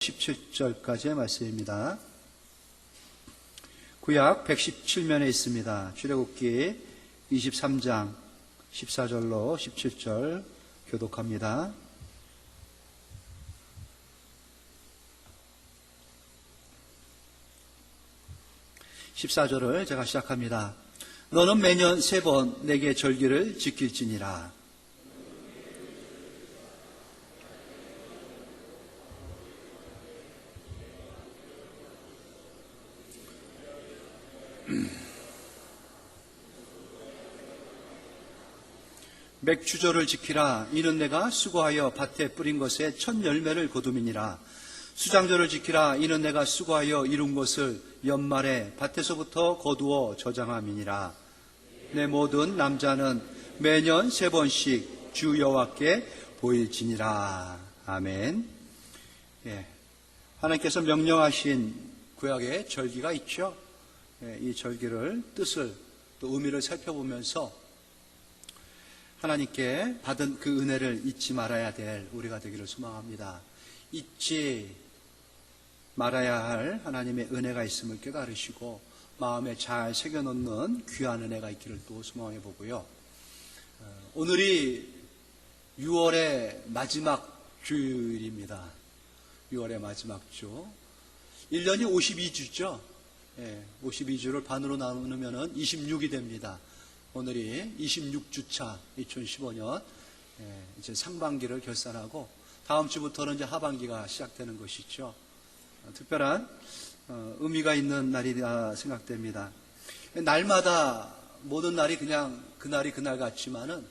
17절까지의 말씀입니다. 구약 117면에 있습니다. 출애굽기 23장 14절로 17절 교독합니다. 14절을 제가 시작합니다. 너는 매년 3번 내게 절기를 지킬지니라. 맥주절을 지키라. 이는 내가 수고하여 밭에 뿌린 것에 첫 열매를 거둠이니라. 수장절을 지키라. 이는 내가 수고하여 이룬 것을 연말에 밭에서부터 거두어 저장함이니라. 내 모든 남자는 매년 3번씩 주 여호와께 보일지니라. 아멘. 하나님께서 명령하신 구약의 절기가 있죠. 이 절기를 뜻을 또 의미를 살펴보면서 하나님께 받은 그 은혜를 잊지 말아야 될 우리가 되기를 소망합니다. 잊지 말아야 할 하나님의 은혜가 있음을 깨달으시고 마음에 잘 새겨놓는 귀한 은혜가 있기를 또 소망해 보고요. 오늘이 6월의 마지막 주일입니다. 6월의 마지막 주. 1년이 52주죠. 52주를 반으로 나누면 26이 됩니다. 오늘이 26주차 2015년 이제 상반기를 결산하고 다음 주부터는 이제 하반기가 시작되는 것이죠. 특별한 의미가 있는 날이라 생각됩니다. 날마다 모든 날이 그냥 그날이 그날 같지만은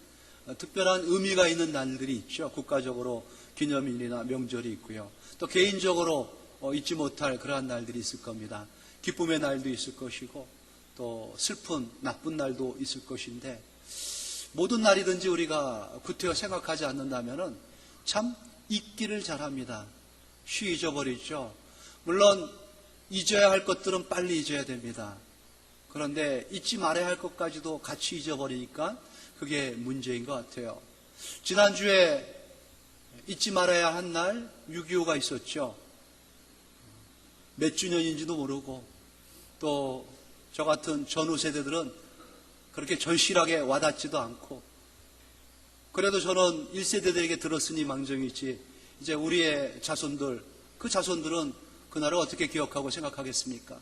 특별한 의미가 있는 날들이 있죠. 국가적으로 기념일이나 명절이 있고요. 또 개인적으로 잊지 못할 그러한 날들이 있을 겁니다. 기쁨의 날도 있을 것이고 또 슬픈 나쁜 날도 있을 것인데 모든 날이든지 우리가 구태여 생각하지 않는다면은 참 잊기를 잘합니다. 쉬 잊어버리죠. 물론 잊어야 할 것들은 빨리 잊어야 됩니다. 그런데 잊지 말아야 할 것까지도 같이 잊어버리니까 그게 문제인 것 같아요. 지난주에 잊지 말아야 한 날 6.25가 있었죠. 몇 주년인지도 모르고 또 저 같은 전후 세대들은 그렇게 절실하게 와닿지도 않고 그래도 저는 1세대들에게 들었으니 망정이지 이제 우리의 자손들, 그 자손들은 그날을 어떻게 기억하고 생각하겠습니까?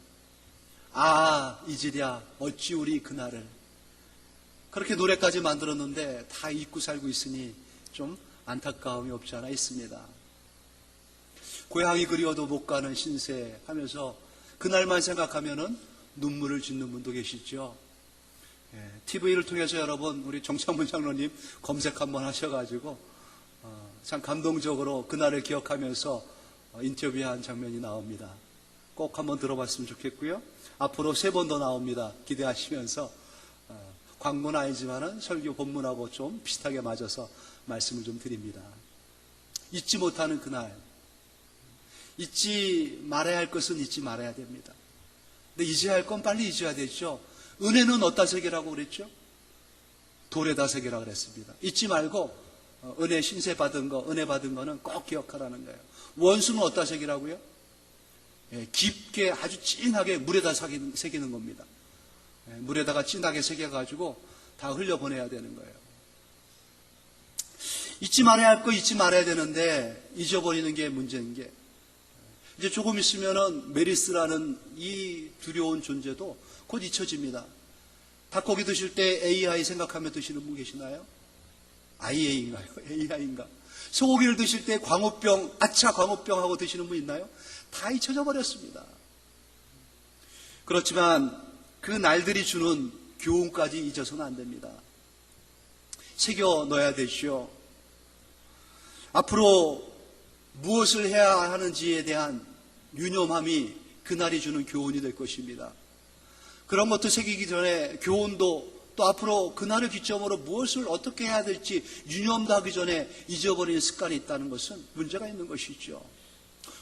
아, 잊으랴 어찌 우리 그날을. 그렇게 노래까지 만들었는데 다 잊고 살고 있으니 좀 안타까움이 없지 않아 있습니다. 고향이 그리워도 못 가는 신세 하면서 그날만 생각하면은 눈물을 짓는 분도 계시죠. TV를 통해서 여러분 우리 정창문 장로님 검색 한번 하셔가지고 참 감동적으로 그날을 기억하면서 인터뷰한 장면이 나옵니다. 꼭 한번 들어봤으면 좋겠고요. 앞으로 3번 더 나옵니다. 기대하시면서 광고는 아니지만은 설교 본문하고 좀 비슷하게 맞아서 말씀을 좀 드립니다. 잊지 못하는 그날, 잊지 말아야 할 것은 잊지 말아야 됩니다. 근데 잊어야 할 건 빨리 잊어야 되죠. 은혜는 어디다 새기라고 그랬죠? 돌에다 새기라고 그랬습니다. 잊지 말고 은혜 신세 받은 거, 은혜 받은 거는 꼭 기억하라는 거예요. 원수는 어디다 새기라고요? 깊게 아주 진하게 물에다 새기는 겁니다. 물에다가 진하게 새겨가지고 다 흘려보내야 되는 거예요. 잊지 말아야 할 거 잊지 말아야 되는데 잊어버리는 게 문제인 게 이제 조금 있으면은 메리스라는 이 두려운 존재도 곧 잊혀집니다. 닭고기 드실 때 AI 생각하며 드시는 분 계시나요? IA인가요? AI인가? 소고기를 드실 때 광우병, 아차 광우병 하고 드시는 분 있나요? 다 잊혀져 버렸습니다. 그렇지만 그 날들이 주는 교훈까지 잊어서는 안 됩니다. 새겨 넣어야 되죠. 앞으로 무엇을 해야 하는지에 대한 유념함이 그날이 주는 교훈이 될 것입니다. 그런 것도 새기기 전에 교훈도 또 앞으로 그날을 기점으로 무엇을 어떻게 해야 될지 유념도 하기 전에 잊어버리는 습관이 있다는 것은 문제가 있는 것이죠.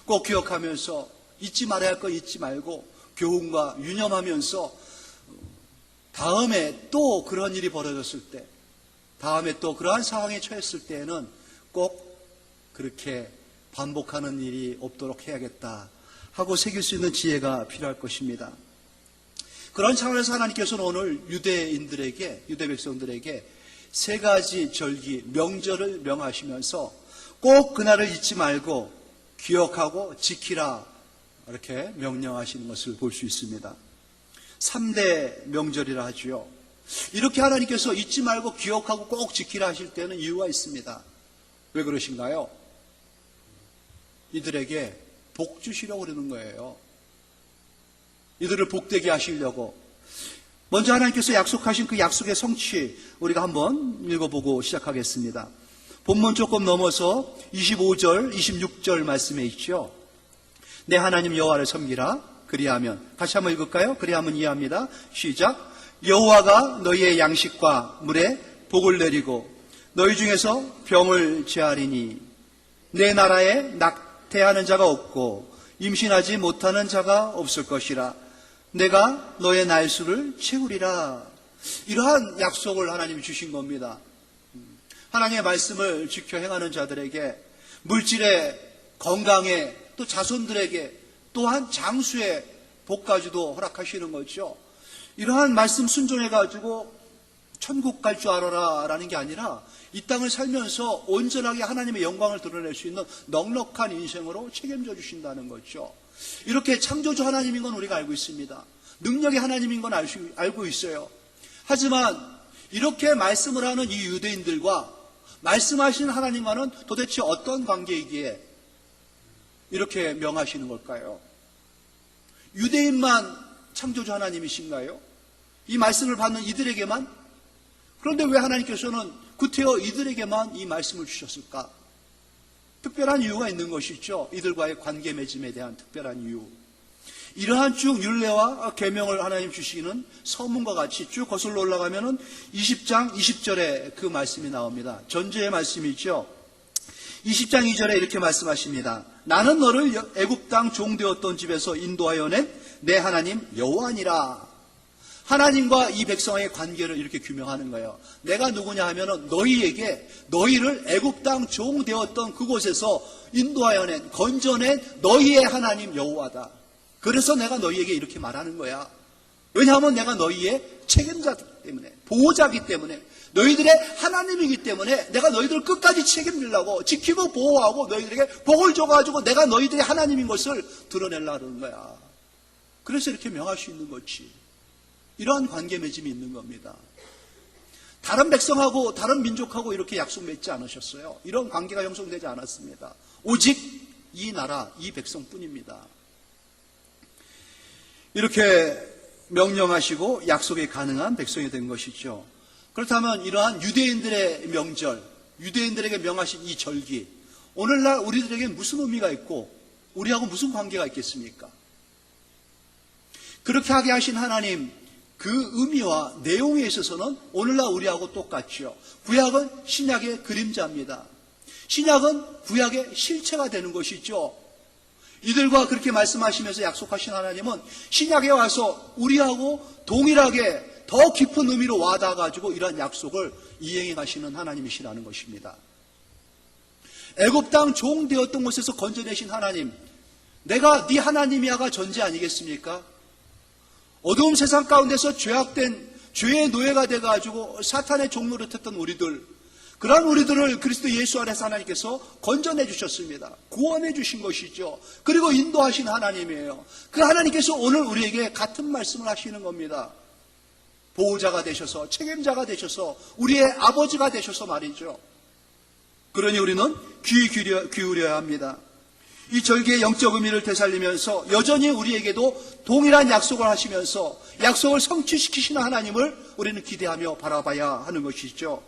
꼭 기억하면서 잊지 말아야 할 거 잊지 말고 교훈과 유념하면서 다음에 또 그런 일이 벌어졌을 때 다음에 또 그러한 상황에 처했을 때에는 꼭 그렇게 반복하는 일이 없도록 해야겠다 하고 새길 수 있는 지혜가 필요할 것입니다. 그런 차원에서 하나님께서는 오늘 유대 백성들에게 세 가지 절기, 명절을 명하시면서 꼭 그날을 잊지 말고 기억하고 지키라 이렇게 명령하시는 것을 볼 수 있습니다. 3대 명절이라 하지요. 이렇게 하나님께서 잊지 말고 기억하고 꼭 지키라 하실 때는 이유가 있습니다. 왜 그러신가요? 이들에게 복 주시려고 그러는 거예요. 이들을 복되게 하시려고. 먼저 하나님께서 약속하신 그 약속의 성취 우리가 한번 읽어보고 시작하겠습니다. 본문 조금 넘어서 25절, 26절 말씀에 있죠. 내 하나님 여호와를 섬기라. 그리하면, 다시 한번 읽을까요? 그리하면 이해합니다. 시작. 여호와가 너희의 양식과 물에 복을 내리고 너희 중에서 병을 제하리니 내 나라에 낙태하는 자가 없고 임신하지 못하는 자가 없을 것이라. 내가 너의 날수를 채우리라. 이러한 약속을 하나님이 주신 겁니다. 하나님의 말씀을 지켜 행하는 자들에게 물질의 건강에 또 자손들에게 또한 장수의 복까지도 허락하시는 거죠. 이러한 말씀 순종해가지고 천국 갈 줄 알아라 라는 게 아니라 이 땅을 살면서 온전하게 하나님의 영광을 드러낼 수 있는 넉넉한 인생으로 책임져 주신다는 거죠. 이렇게 창조주 하나님인 건 우리가 알고 있습니다. 능력의 하나님인 건 알고 있어요. 하지만 이렇게 말씀을 하는 이 유대인들과 말씀하시는 하나님과는 도대체 어떤 관계이기에 이렇게 명하시는 걸까요? 유대인만 창조주 하나님이신가요? 이 말씀을 받는 이들에게만? 그런데 왜 하나님께서는 구태여 이들에게만 이 말씀을 주셨을까? 특별한 이유가 있는 것이죠. 이들과의 관계 맺음에 대한 특별한 이유. 이러한 쭉 율례와 계명을 하나님 주시는 서문과 같이 쭉 거슬러 올라가면은 20장 20절에 그 말씀이 나옵니다. 전제의 말씀이죠. 20장 2절에 이렇게 말씀하십니다. 나는 너를 애굽 땅 종되었던 집에서 인도하여 낸 내 하나님 여호와니라. 하나님과 이 백성의 관계를 이렇게 규명하는 거예요. 내가 누구냐 하면은 너희를 애굽 땅 종되었던 그곳에서 인도하여 낸, 건져낸 너희의 하나님 여호와다. 그래서 내가 너희에게 이렇게 말하는 거야. 왜냐하면 내가 너희의 책임자이기 때문에, 보호자이기 때문에, 너희들의 하나님이기 때문에 내가 너희들을 끝까지 책임지려고, 지키고 보호하고 너희들에게 복을 줘가지고 내가 너희들의 하나님인 것을 드러내려고 하는 거야. 그래서 이렇게 명할 수 있는 거지. 이러한 관계 맺음이 있는 겁니다. 다른 백성하고 다른 민족하고 이렇게 약속 맺지 않으셨어요. 이런 관계가 형성되지 않았습니다. 오직 이 나라, 이 백성뿐입니다. 이렇게 명령하시고 약속이 가능한 백성이 된 것이죠. 그렇다면 이러한 유대인들의 명절, 유대인들에게 명하신 이 절기, 오늘날 우리들에게 무슨 의미가 있고 우리하고 무슨 관계가 있겠습니까? 그렇게 하게 하신 하나님, 그 의미와 내용에 있어서는 오늘날 우리하고 똑같죠. 구약은 신약의 그림자입니다. 신약은 구약의 실체가 되는 것이죠. 이들과 그렇게 말씀하시면서 약속하신 하나님은 신약에 와서 우리하고 동일하게 더 깊은 의미로 와닿아가지고 이러한 약속을 이행해 가시는 하나님이시라는 것입니다. 애굽 땅 종 되었던 곳에서 건져내신 하나님, 내가 네 하나님이야가 전제 아니겠습니까? 어두운 세상 가운데서 죄악된 죄의 노예가 돼가지고 사탄의 종노릇 했던 우리들, 그러한 우리들을 그리스도 예수 안에서 하나님께서 건져내 주셨습니다. 구원해 주신 것이죠. 그리고 인도하신 하나님이에요. 그 하나님께서 오늘 우리에게 같은 말씀을 하시는 겁니다. 보호자가 되셔서, 책임자가 되셔서, 우리의 아버지가 되셔서 말이죠. 그러니 우리는 귀 기울여야 합니다. 이 절기의 영적 의미를 되살리면서 여전히 우리에게도 동일한 약속을 하시면서 약속을 성취시키시는 하나님을 우리는 기대하며 바라봐야 하는 것이죠.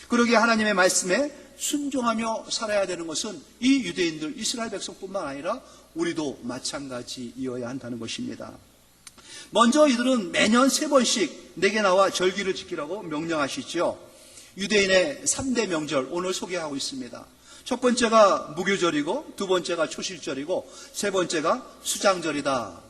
그러기에 하나님의 말씀에 순종하며 살아야 되는 것은 이 유대인들, 이스라엘 백성뿐만 아니라 우리도 마찬가지이어야 한다는 것입니다. 먼저 이들은 매년 3번씩 내게 나와 절기를 지키라고 명령하시죠. 유대인의 3대 명절 오늘 소개하고 있습니다. 첫 번째가 무교절이고, 두 번째가 초실절이고, 세 번째가 수장절이다.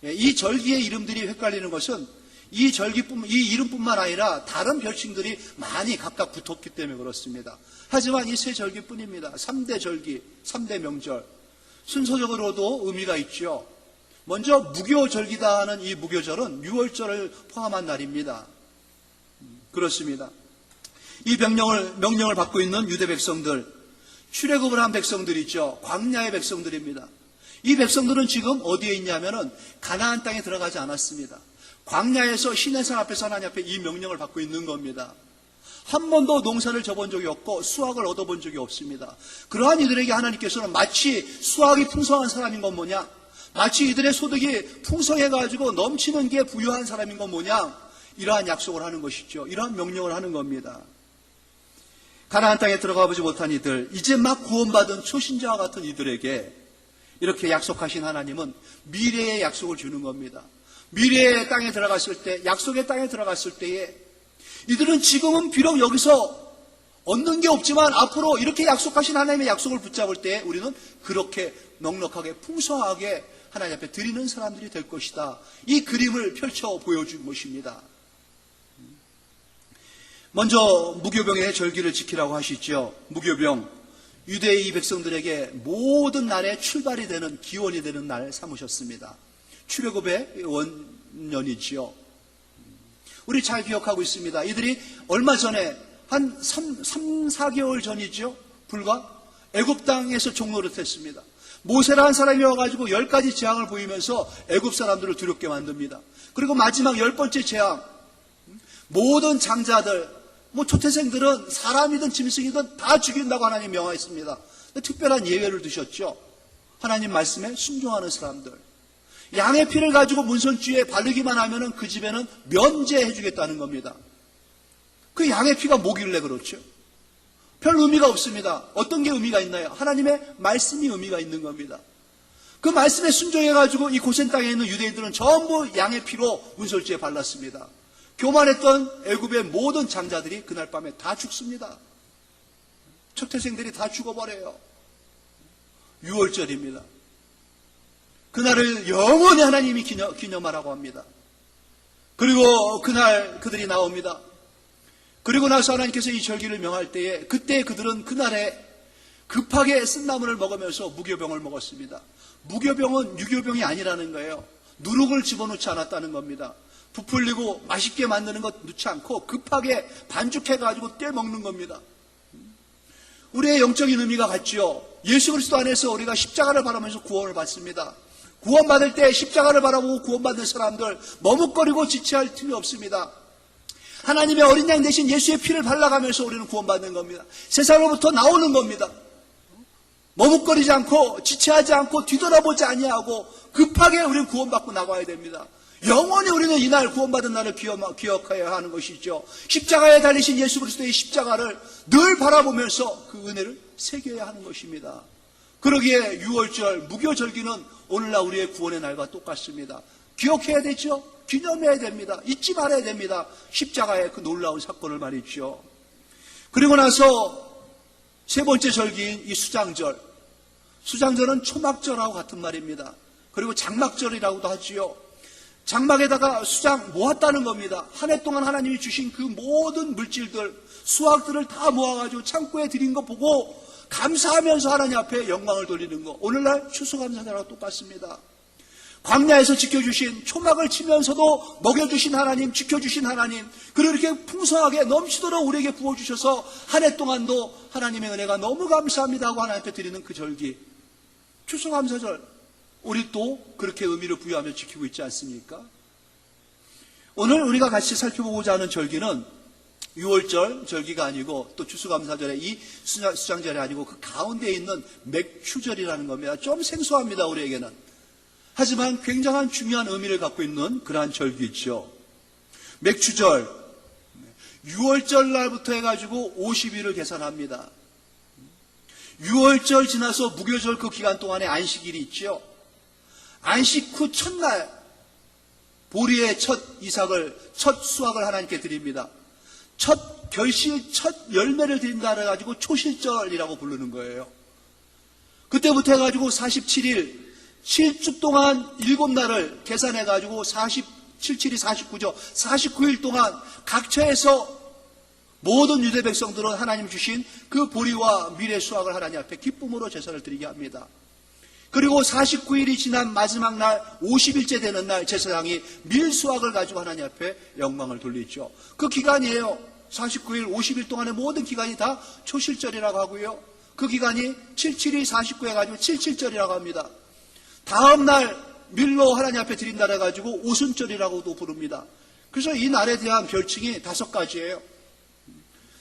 이 절기의 이름들이 헷갈리는 것은 이 절기뿐만, 이 이름뿐만 아니라 다른 별칭들이 많이 각각 붙었기 때문에 그렇습니다. 하지만 이 세 절기뿐입니다. 3대 절기, 3대 명절. 순서적으로도 의미가 있죠. 먼저 무교절기다 하는 이 무교절은 6월절을 포함한 날입니다. 그렇습니다. 이 명령을 받고 있는 유대 백성들, 출애굽을 한 백성들이 있죠. 광야의 백성들입니다. 이 백성들은 지금 어디에 있냐면은 가나안 땅에 들어가지 않았습니다. 광야에서 시내산 앞에서 하나님 앞에 이 명령을 받고 있는 겁니다. 한 번도 농사를 져본 적이 없고 수확을 얻어본 적이 없습니다. 그러한 이들에게 하나님께서는 마치 수확이 풍성한 사람인 건 뭐냐? 마치 이들의 소득이 풍성해가지고 넘치는 게 부유한 사람인 건 뭐냐? 이러한 약속을 하는 것이죠. 이러한 명령을 하는 겁니다. 가나안 땅에 들어가 보지 못한 이들, 이제 막 구원받은 초신자와 같은 이들에게 이렇게 약속하신 하나님은 미래의 약속을 주는 겁니다. 미래의 땅에 들어갔을 때, 약속의 땅에 들어갔을 때에 이들은 지금은 비록 여기서 얻는 게 없지만 앞으로 이렇게 약속하신 하나님의 약속을 붙잡을 때 우리는 그렇게 넉넉하게 풍성하게 하나님 앞에 드리는 사람들이 될 것이다. 이 그림을 펼쳐 보여준 것입니다. 먼저 무교병의 절기를 지키라고 하시죠. 무교병, 유대의 이 백성들에게 모든 날의 출발이 되는, 기원이 되는 날 삼으셨습니다. 출애굽의 원년이지요. 우리 잘 기억하고 있습니다. 이들이 얼마 전에 한 3, 4개월 전이죠. 불과 애굽 땅에서 종노릇했습니다. 모세라는 사람이 와가지고 10가지 재앙을 보이면서 애굽 사람들을 두렵게 만듭니다. 그리고 마지막 10번째 재앙, 모든 장자들, 초태생들은 사람이든 짐승이든 다 죽인다고 하나님 명하였습니다. 특별한 예외를 두셨죠. 하나님 말씀에 순종하는 사람들. 양의 피를 가지고 문선주에 바르기만 하면은 그 집에는 면제해 주겠다는 겁니다. 그 양의 피가 뭐길래 그렇죠? 별 의미가 없습니다. 어떤 게 의미가 있나요? 하나님의 말씀이 의미가 있는 겁니다. 그 말씀에 순종해가지고 이 고센 땅에 있는 유대인들은 전부 양의 피로 문설주에 발랐습니다. 교만했던 애굽의 모든 장자들이 그날 밤에 다 죽습니다. 초태생들이 다 죽어버려요. 6월절입니다. 그날을 영원히 하나님이 기념하라고 합니다. 그리고 그날 그들이 나옵니다. 그리고 나서 하나님께서 이 절기를 명할 때에 그때 그들은 그날에 급하게 쓴나물을 먹으면서 무교병을 먹었습니다. 무교병은 유교병이 아니라는 거예요. 누룩을 집어넣지 않았다는 겁니다. 부풀리고 맛있게 만드는 것 넣지 않고 급하게 반죽해가지고 떼먹는 겁니다. 우리의 영적인 의미가 같죠. 예수 그리스도 안에서 우리가 십자가를 바라면서 구원을 받습니다. 구원받을 때 십자가를 바라보고 구원받는 사람들 머뭇거리고 지체할 틈이 없습니다. 하나님의 어린 양 대신 예수의 피를 발라가면서 우리는 구원받는 겁니다. 세상으로부터 나오는 겁니다. 머뭇거리지 않고 지체하지 않고 뒤돌아보지 아니하고 급하게 우리는 구원받고 나가야 됩니다. 영원히 우리는 이날 구원받은 날을 기억해야 하는 것이죠. 십자가에 달리신 예수 그리스도의 십자가를 늘 바라보면서 그 은혜를 새겨야 하는 것입니다. 그러기에 6월절 무교절기는 오늘날 우리의 구원의 날과 똑같습니다. 기억해야 되죠. 기념해야 됩니다. 잊지 말아야 됩니다. 십자가의 그 놀라운 사건을 말이죠. 그리고 나서 세 번째 절기인 이 수장절. 수장절은 초막절하고 같은 말입니다. 그리고 장막절이라고도 하지요. 장막에다가 수장 모았다는 겁니다. 한 해 동안 하나님이 주신 그 모든 물질들, 수확들을 다 모아가지고 창고에 드린 거 보고 감사하면서 하나님 앞에 영광을 돌리는 거. 오늘날 추수감사절하고 똑같습니다. 광야에서 지켜주신, 초막을 치면서도 먹여주신 하나님, 지켜주신 하나님, 그리고 이렇게 풍성하게 넘치도록 우리에게 부어주셔서 한 해 동안도 하나님의 은혜가 너무 감사합니다 하고 하나님 앞에 드리는 그 절기. 추수감사절. 우리 또 그렇게 의미를 부여하며 지키고 있지 않습니까? 오늘 우리가 같이 살펴보고자 하는 절기는 6월절 절기가 아니고 또 추수감사절의 이 수장절이 아니고 그 가운데에 있는 맥추절이라는 겁니다. 좀 생소합니다, 우리에게는. 하지만 굉장한 중요한 의미를 갖고 있는 그러한 절기죠. 맥추절, 6월절 날부터 해가지고 50일을 계산합니다. 6월절 지나서 무교절 그 기간 동안에 안식일이 있죠. 안식 후 첫날 보리의 첫 이삭을, 첫 수확을 하나님께 드립니다. 첫 결실, 첫 열매를 드린다 해가지고 초실절이라고 부르는 거예요. 그때부터 해가지고 47일, 7주 동안 7날을 계산해가지고 77이 49죠. 49일 동안 각처에서 모든 유대 백성들은 하나님 주신 그 보리와 밀의 수확을 하나님 앞에 기쁨으로 제사를 드리게 합니다. 그리고 49일이 지난 마지막 날 50일째 되는 날 제사장이 밀 수확을 가지고 하나님 앞에 영광을 돌리죠. 그 기간이에요. 49일 50일 동안의 모든 기간이 다 초실절이라고 하고요. 그 기간이 77이 49해 가지고 77절이라고 합니다. 다음 날 밀로 하나님 앞에 드린다 해가지고 오순절이라고도 부릅니다. 그래서 이 날에 대한 별칭이 5가지예요.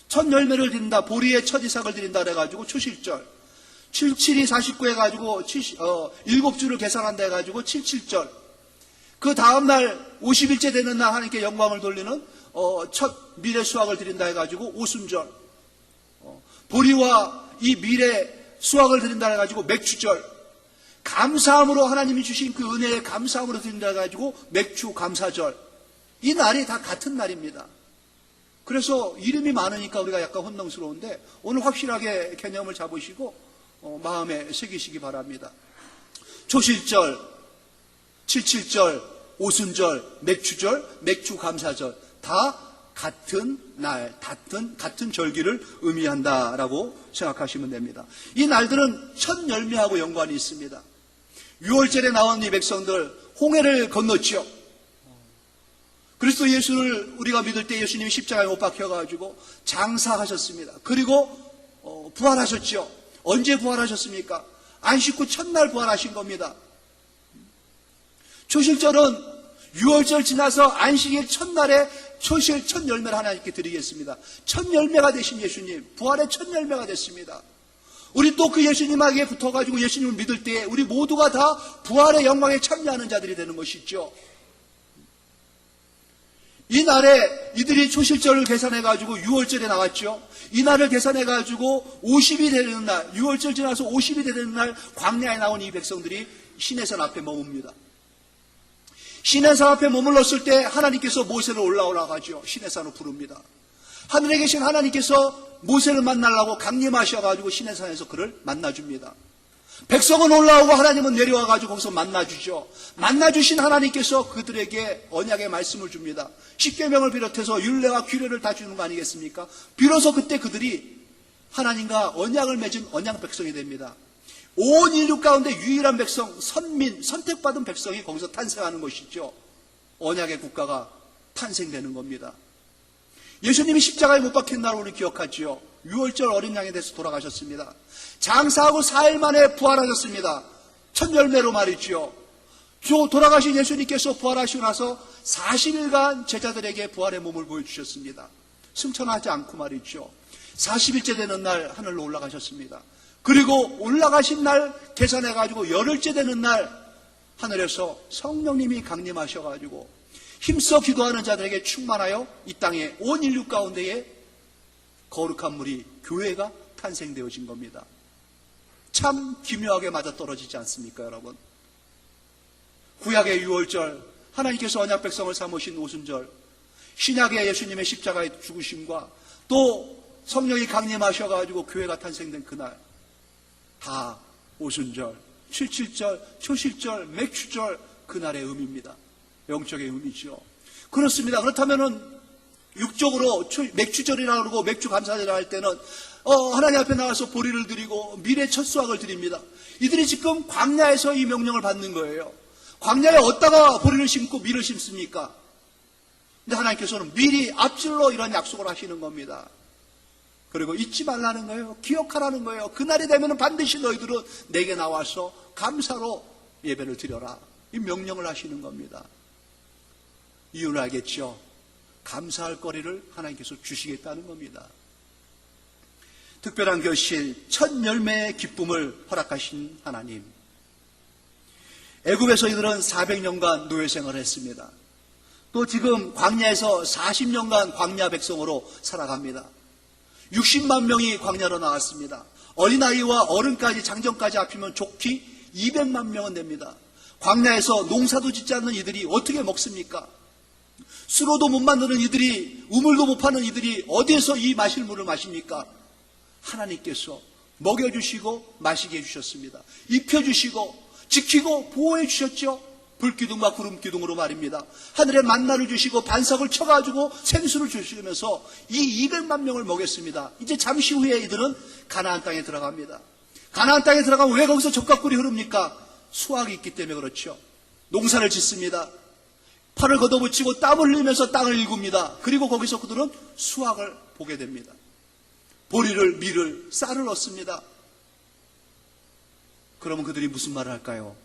첫 열매를 드린다, 보리의 첫 이삭을 드린다 해가지고 초실절. 77이 49 해가지고 7주를 계산한다 해가지고 77절. 그 다음날 50일째 되는 날 하나님께 영광을 돌리는 첫 밀의 수확을 드린다 해가지고 오순절. 보리와 이 밀의 수확을 드린다 해가지고 맥주절. 감사함으로 하나님이 주신 그 은혜에 감사함으로 드린다 해가지고 맥주 감사절. 이 날이 다 같은 날입니다. 그래서 이름이 많으니까 우리가 약간 혼동스러운데 오늘 확실하게 개념을 잡으시고 마음에 새기시기 바랍니다. 초실절, 77절, 오순절, 맥주절, 맥주 감사절 다 같은 날, 같은 절기를 의미한다라고 생각하시면 됩니다. 이 날들은 첫 열매하고 연관이 있습니다. 6월절에 나온 이 백성들 홍해를 건넜죠. 그리스도 예수를 우리가 믿을 때 예수님이 십자가에 못 박혀가지고 장사하셨습니다. 그리고 부활하셨죠. 언제 부활하셨습니까? 안식 후 첫날 부활하신 겁니다. 초실절은 6월절 지나서 안식일 첫날에 초실 첫 열매를 하나님께 드리겠습니다. 첫 열매가 되신 예수님, 부활의 첫 열매가 됐습니다. 우리 또 그 예수님에게 붙어가지고 예수님을 믿을 때에 우리 모두가 다 부활의 영광에 참여하는 자들이 되는 것이죠. 이 날에 이들이 초실절을 계산해가지고 6월절에 나왔죠. 이 날을 계산해가지고 50이 되는 날, 6월절 지나서 50이 되는 날 광야에 나온 이 백성들이 시내산 앞에 머뭅니다. 시내산 앞에 머물렀을 때 하나님께서 모세를 올라오라고 하죠. 시내산으로 부릅니다. 하늘에 계신 하나님께서 모세를 만나려고 강림하셔가지고 시내산에서 그를 만나줍니다. 백성은 올라오고 하나님은 내려와가지고 거기서 만나주죠. 만나주신 하나님께서 그들에게 언약의 말씀을 줍니다. 십계명을 비롯해서 율례와 규례를 다 주는 거 아니겠습니까? 비로소 그때 그들이 하나님과 언약을 맺은 언약 백성이 됩니다. 온 인류 가운데 유일한 백성, 선민, 선택받은 백성이 거기서 탄생하는 것이죠. 언약의 국가가 탄생되는 겁니다. 예수님이 십자가에 못 박힌 날을 우리 기억하지요. 6월절 어린 양에 대해서 돌아가셨습니다. 장사하고 4일 만에 부활하셨습니다. 첫 열매로 말이지요. 돌아가신 예수님께서 부활하시고 나서 40일간 제자들에게 부활의 몸을 보여주셨습니다. 승천하지 않고 말이죠. 40일째 되는 날 하늘로 올라가셨습니다. 그리고 올라가신 날 계산해가지고 열흘째 되는 날 하늘에서 성령님이 강림하셔가지고 힘써 기도하는 자들에게 충만하여 이 땅에 온 인류 가운데에 거룩한 물이 교회가 탄생되어진 겁니다. 참 기묘하게 맞아떨어지지 않습니까, 여러분? 구약의 6월절, 하나님께서 언약 백성을 삼으신 오순절, 신약의 예수님의 십자가의 죽으심과 또 성령이 강림하셔가지고 교회가 탄생된 그날, 다 오순절, 77절, 초실절, 맥주절, 그날의 의미입니다. 영적의 의미죠. 그렇습니다. 그렇다면은 육적으로 맥주절이라고 그러고 맥주 감사절이라 할 때는 하나님 앞에 나와서 보리를 드리고 밀의 첫 수확을 드립니다. 이들이 지금 광야에서 이 명령을 받는 거예요. 광야에 어디다가 보리를 심고 밀을 심습니까? 근데 하나님께서는 미리 앞질러 이런 약속을 하시는 겁니다. 그리고 잊지 말라는 거예요. 기억하라는 거예요. 그날이 되면 반드시 너희들은 내게 나와서 감사로 예배를 드려라. 이 명령을 하시는 겁니다. 이유를 알겠죠? 감사할 거리를 하나님께서 주시겠다는 겁니다. 특별한 결실, 첫 열매의 기쁨을 허락하신 하나님. 애굽에서 이들은 400년간 노예 생활을 했습니다. 또 지금 광야에서 40년간 광야 백성으로 살아갑니다. 60만 명이 광야로 나왔습니다. 어린아이와 어른까지 장정까지 합치면 좋기 200만 명은 됩니다. 광야에서 농사도 짓지 않는 이들이 어떻게 먹습니까? 수로도 못 만드는 이들이, 우물도 못 파는 이들이 어디에서 이 마실 물을 마십니까? 하나님께서 먹여주시고 마시게 해주셨습니다. 입혀주시고 지키고 보호해 주셨죠. 불기둥과 구름기둥으로 말입니다. 하늘에 만나를 주시고 반석을 쳐가지고 생수를 주시면서 이 200만 명을 먹였습니다. 이제 잠시 후에 이들은 가나안 땅에 들어갑니다. 가나안 땅에 들어가면 왜 거기서 젖과 꿀이 흐릅니까? 수확이 있기 때문에 그렇죠. 농사를 짓습니다. 팔을 걷어붙이고 땀을 흘리면서 땅을 일굽니다. 그리고 거기서 그들은 수확을 보게 됩니다. 보리를, 밀을, 쌀을 얻습니다. 그러면 그들이 무슨 말을 할까요?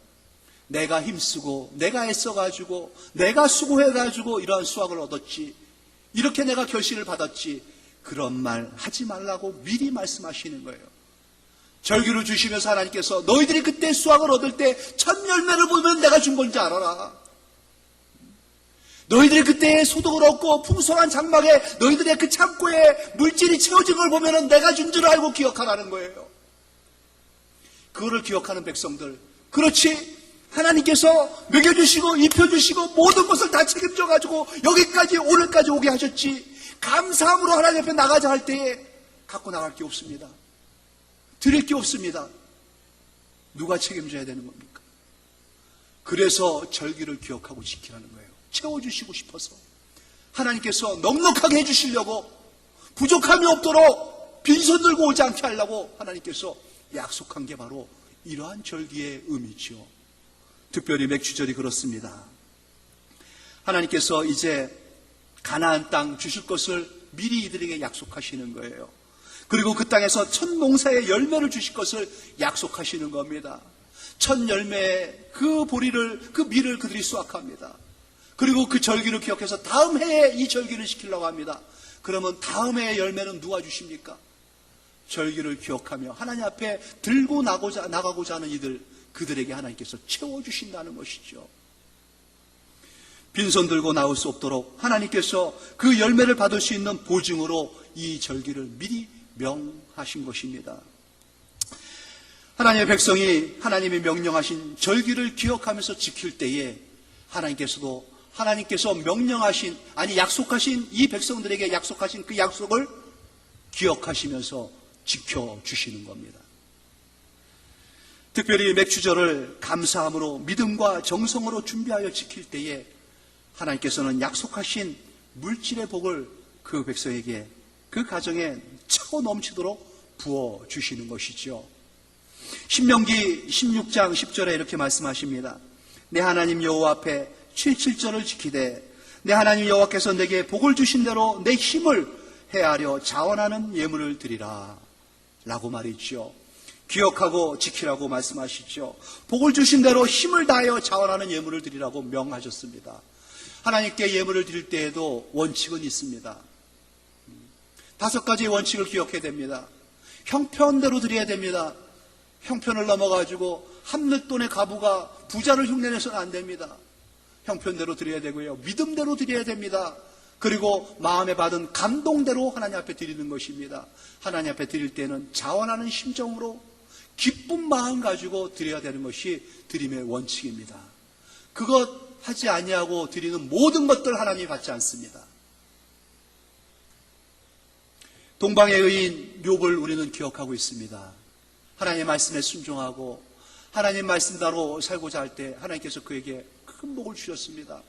내가 힘쓰고 내가 애써가지고 내가 수고해가지고 이러한 수확을 얻었지, 이렇게 내가 결실을 받았지, 그런 말 하지 말라고 미리 말씀하시는 거예요. 절기를 주시면서 하나님께서 너희들이 그때 수확을 얻을 때 첫 열매를 보면 내가 준 건지 알아라. 너희들이 그때 소득을 얻고 풍성한 장막에 너희들의 그 창고에 물질이 채워진 걸 보면 내가 준 줄 알고 기억하라는 거예요. 그거를 기억하는 백성들, 그렇지, 하나님께서 먹여주시고 입혀주시고 모든 것을 다 책임져가지고 여기까지 오늘까지 오게 하셨지, 감사함으로 하나님 앞에 나가자 할 때에 갖고 나갈 게 없습니다. 드릴 게 없습니다. 누가 책임져야 되는 겁니까? 그래서 절기를 기억하고 지키라는 거예요. 채워주시고 싶어서 하나님께서 넉넉하게 해주시려고, 부족함이 없도록 빈손 들고 오지 않게 하려고 하나님께서 약속한 게 바로 이러한 절기의 의미죠. 특별히 맥주절이 그렇습니다. 하나님께서 이제 가나안 땅 주실 것을 미리 이들에게 약속하시는 거예요. 그리고 그 땅에서 첫 농사의 열매를 주실 것을 약속하시는 겁니다. 첫 열매의 그 보리를, 그 밀을 그들이 수확합니다. 그리고 그 절기를 기억해서 다음 해에 이 절기를 시키려고 합니다. 그러면 다음 해의 열매는 누가 주십니까? 절기를 기억하며 하나님 앞에 들고 나가고자 하는 이들, 그들에게 하나님께서 채워주신다는 것이죠. 빈손 들고 나올 수 없도록 하나님께서 그 열매를 받을 수 있는 보증으로 이 절기를 미리 명하신 것입니다. 하나님의 백성이 하나님이 명령하신 절기를 기억하면서 지킬 때에 하나님께서 명령하신, 아니 약속하신, 이 백성들에게 약속하신 그 약속을 기억하시면서 지켜주시는 겁니다. 특별히 맥주절을 감사함으로 믿음과 정성으로 준비하여 지킬 때에 하나님께서는 약속하신 물질의 복을 그 백성에게, 그 가정에 차고 넘치도록 부어주시는 것이죠. 신명기 16장 10절에 이렇게 말씀하십니다. 내 하나님 여호와 앞에 7절을 지키되 내 하나님 여호와께서 내게 복을 주신 대로 내 힘을 헤아려 자원하는 예물을 드리라 라고 말이죠. 기억하고 지키라고 말씀하시죠. 복을 주신 대로 힘을 다하여 자원하는 예물을 드리라고 명하셨습니다. 하나님께 예물을 드릴 때에도 원칙은 있습니다. 5가지의 원칙을 기억해야 됩니다. 형편대로 드려야 됩니다. 형편을 넘어가지고 함랫돈의 가부가 부자를 흉내내서는 안 됩니다. 형편대로 드려야 되고요, 믿음대로 드려야 됩니다. 그리고 마음에 받은 감동대로 하나님 앞에 드리는 것입니다. 하나님 앞에 드릴 때는 자원하는 심정으로 기쁜 마음 가지고 드려야 되는 것이 드림의 원칙입니다. 그것 하지 아니하고 드리는 모든 것들 하나님이 받지 않습니다. 동방의 의인 욥을 우리는 기억하고 있습니다. 하나님의 말씀에 순종하고 하나님 말씀대로 살고자 할 때 하나님께서 그에게 큰 복을 주셨습니다.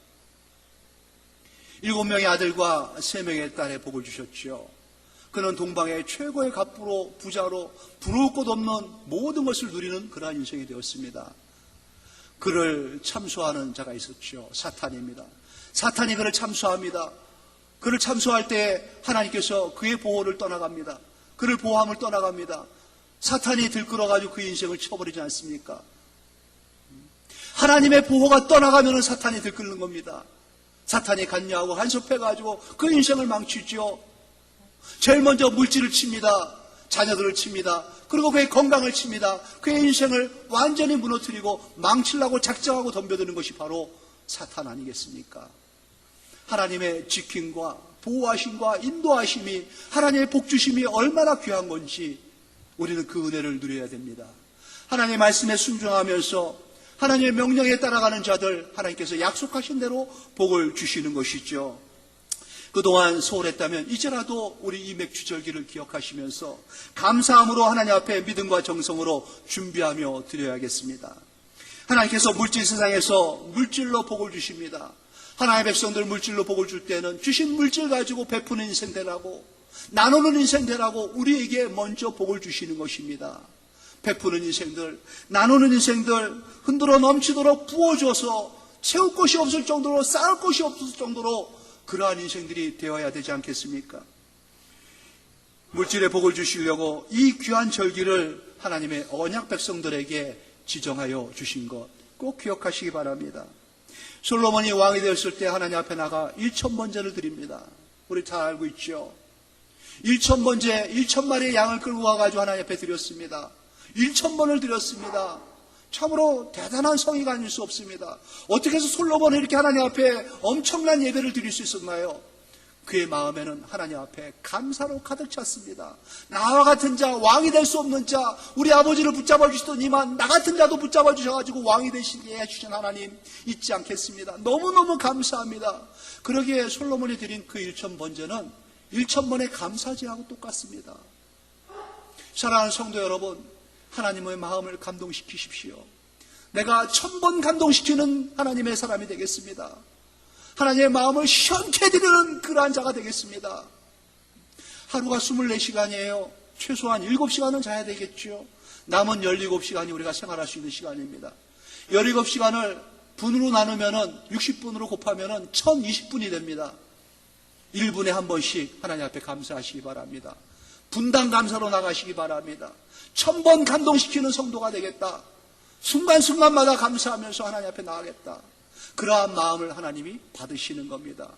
7명의 아들과 3명의 딸의 복을 주셨죠. 그는 동방의 최고의 갑부로, 부자로 부러울 것 없는 모든 것을 누리는 그러한 인생이 되었습니다. 그를 참소하는 자가 있었죠. 사탄입니다. 사탄이 그를 참소합니다. 그를 참소할 때 하나님께서 그의 보호를 떠나갑니다. 그를 보호함을 떠나갑니다. 사탄이 들끓어가지고 그 인생을 쳐버리지 않습니까? 하나님의 보호가 떠나가면 사탄이 들끓는 겁니다. 사탄이 간야하고 한섭해가지고 그 인생을 망치죠. 제일 먼저 물질을 칩니다. 자녀들을 칩니다. 그리고 그의 건강을 칩니다. 그의 인생을 완전히 무너뜨리고 망치려고 작정하고 덤벼드는 것이 바로 사탄 아니겠습니까? 하나님의 지킴과 보호하심과 인도하심이, 하나님의 복주심이 얼마나 귀한 건지 우리는 그 은혜를 누려야 됩니다. 하나님의 말씀에 순종하면서 하나님의 명령에 따라가는 자들, 하나님께서 약속하신 대로 복을 주시는 것이죠. 그동안 소홀했다면 이제라도 우리 이 맥주절기를 기억하시면서 감사함으로 하나님 앞에 믿음과 정성으로 준비하며 드려야겠습니다. 하나님께서 물질 세상에서 물질로 복을 주십니다. 하나님의 백성들 물질로 복을 줄 때는 주신 물질 가지고 베푸는 인생 되라고, 나누는 인생 되라고 우리에게 먼저 복을 주시는 것입니다. 베푸는 인생들, 나누는 인생들, 흔들어 넘치도록 부어줘서 채울 것이 없을 정도로, 쌓을 것이 없을 정도로 그러한 인생들이 되어야 되지 않겠습니까? 물질의 복을 주시려고 이 귀한 절기를 하나님의 언약 백성들에게 지정하여 주신 것 꼭 기억하시기 바랍니다. 솔로몬이 왕이 되었을 때 하나님 앞에 나가 1000번제를 드립니다. 우리 다 알고 있죠. 1000번제, 1000마리의 양을 끌고 와가지고 하나님 앞에 드렸습니다. 1000번을 드렸습니다. 참으로 대단한 성의가 아닐 수 없습니다. 어떻게 해서 솔로몬이 이렇게 하나님 앞에 엄청난 예배를 드릴 수 있었나요? 그의 마음에는 하나님 앞에 감사로 가득 찼습니다. 나와 같은 자, 왕이 될 수 없는 자, 우리 아버지를 붙잡아 주시더니만 나 같은 자도 붙잡아 주셔가지고 왕이 되시게 해주신 하나님 잊지 않겠습니다. 너무너무 감사합니다. 그러기에 솔로몬이 드린 그 1000번제는 1000번의 감사제하고 똑같습니다. 사랑하는 성도 여러분, 하나님의 마음을 감동시키십시오. 내가 1000번 감동시키는 하나님의 사람이 되겠습니다. 하나님의 마음을 시원케 드리는 그러한 자가 되겠습니다. 하루가 24시간이에요. 최소한 7시간은 자야 되겠죠. 남은 17시간이 우리가 생활할 수 있는 시간입니다. 17시간을 분으로 나누면 60분으로 곱하면 1020분이 됩니다. 1분에 한 번씩 하나님 앞에 감사하시기 바랍니다. 분당 감사로 나가시기 바랍니다. 1000번 감동시키는 성도가 되겠다. 순간순간마다 감사하면서 하나님 앞에 나가겠다. 그러한 마음을 하나님이 받으시는 겁니다.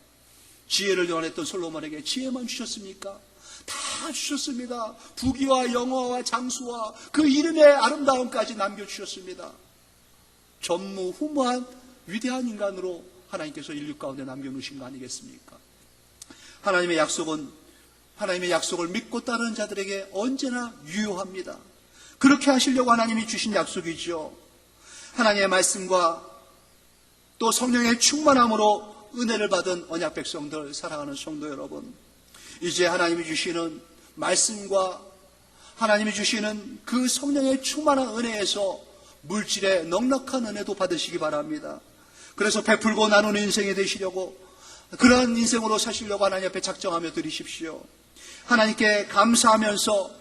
지혜를 원했던 솔로몬에게 지혜만 주셨습니까? 다 주셨습니다. 부귀와 영화와 장수와 그 이름의 아름다움까지 남겨주셨습니다. 전무후무한 위대한 인간으로 하나님께서 인류 가운데 남겨놓으신 거 아니겠습니까? 하나님의 약속은 하나님의 약속을 믿고 따르는 자들에게 언제나 유효합니다. 그렇게 하시려고 하나님이 주신 약속이죠. 하나님의 말씀과 또 성령의 충만함으로 은혜를 받은 언약 백성들, 사랑하는 성도 여러분, 이제 하나님이 주시는 말씀과 하나님이 주시는 그 성령의 충만한 은혜에서 물질의 넉넉한 은혜도 받으시기 바랍니다. 그래서 베풀고 나누는 인생이 되시려고, 그런 인생으로 사시려고 하나님 앞에 작정하며 드리십시오. 하나님께 감사하면서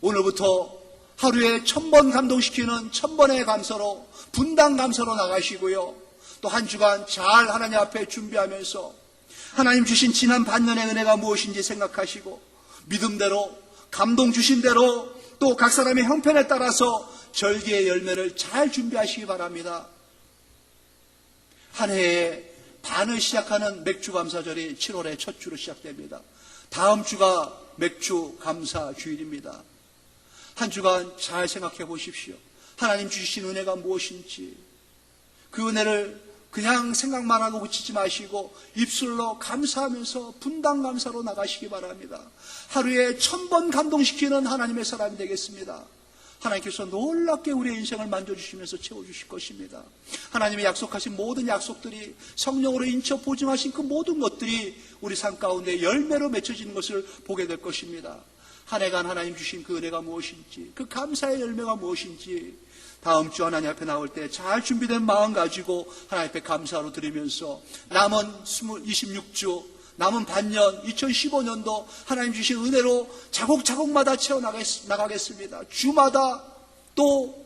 오늘부터 하루에 1000번 감동시키는 1000번의 감사로, 분당 감사로 나가시고요. 또 한 주간 잘 하나님 앞에 준비하면서 하나님 주신 지난 반년의 은혜가 무엇인지 생각하시고 믿음대로, 감동 주신 대로 또 각 사람의 형편에 따라서 절기의 열매를 잘 준비하시기 바랍니다. 한 해에 반을 시작하는 맥주 감사절이 7월의 첫 주로 시작됩니다. 다음 주가 맥주 감사 주일입니다. 한 주간 잘 생각해 보십시오. 하나님 주신 은혜가 무엇인지, 그 은혜를 그냥 생각만 하고 그치지 마시고 입술로 감사하면서 분당 감사로 나가시기 바랍니다. 하루에 1000번 감동시키는 하나님의 사람이 되겠습니다. 하나님께서 놀랍게 우리의 인생을 만져주시면서 채워주실 것입니다. 하나님의 약속하신 모든 약속들이, 성령으로 인쳐 보증하신 그 모든 것들이 우리 삶 가운데 열매로 맺혀지는 것을 보게 될 것입니다. 한 해간 하나님 주신 그 은혜가 무엇인지, 그 감사의 열매가 무엇인지 다음 주 하나님 앞에 나올 때 잘 준비된 마음 가지고 하나님 앞에 감사로 드리면서 남은 26주, 남은 반년 2015년도 하나님 주신 은혜로 자곡자곡마다 채워나가겠습니다. 주마다 또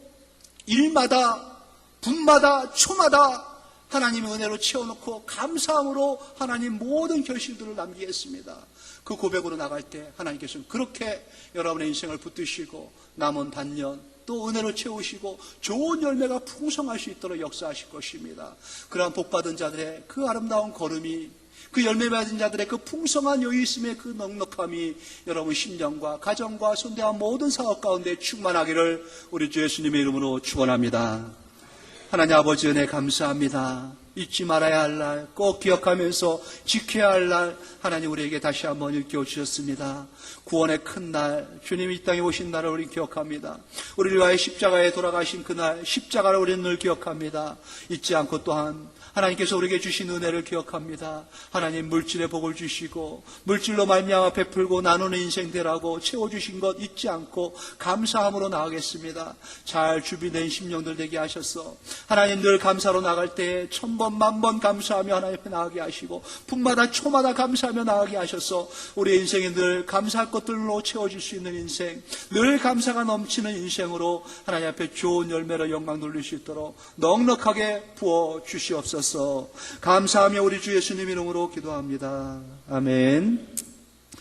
일마다 분마다 초마다 하나님의 은혜로 채워놓고 감사함으로 하나님 모든 결실들을 남기겠습니다. 그 고백으로 나갈 때 하나님께서는 그렇게 여러분의 인생을 붙드시고 남은 반년 또 은혜로 채우시고 좋은 열매가 풍성할 수 있도록 역사하실 것입니다. 그러한 복받은 자들의 그 아름다운 걸음이, 그 열매 받은 자들의 그 풍성한 여유있음의 그 넉넉함이 여러분 심령과 가정과 손대한 모든 사업 가운데 충만하기를 우리 주 예수님의 이름으로 축원합니다. 하나님 아버지 은혜 감사합니다. 잊지 말아야 할 날, 꼭 기억하면서 지켜야 할 날, 하나님 우리에게 다시 한번 일깨워 주셨습니다. 구원의 큰 날, 주님이 이 땅에 오신 날을 우리 기억합니다. 우리를 위하여 십자가에 돌아가신 그날, 십자가를 우리는 늘 기억합니다. 잊지 않고 또한 하나님께서 우리에게 주신 은혜를 기억합니다. 하나님 물질의 복을 주시고 물질로 말미암아 베풀고 나누는 인생 되라고 채워주신 것 잊지 않고 감사함으로 나아가겠습니다. 잘 준비된 심령들 되게 하셔서 하나님 늘 감사로 나갈 때에 1000번 만번 감사하며 하나님 앞에 나가게 하시고 분마다 초마다 감사하며 나가게 하셔서 우리의 인생에 늘 감사할 것들로 채워질 수 있는 인생, 늘 감사가 넘치는 인생으로 하나님 앞에 좋은 열매로 영광 돌릴 수 있도록 넉넉하게 부어 주시옵소서. 감사하며 우리 주 예수님 이름으로 기도합니다. 아멘.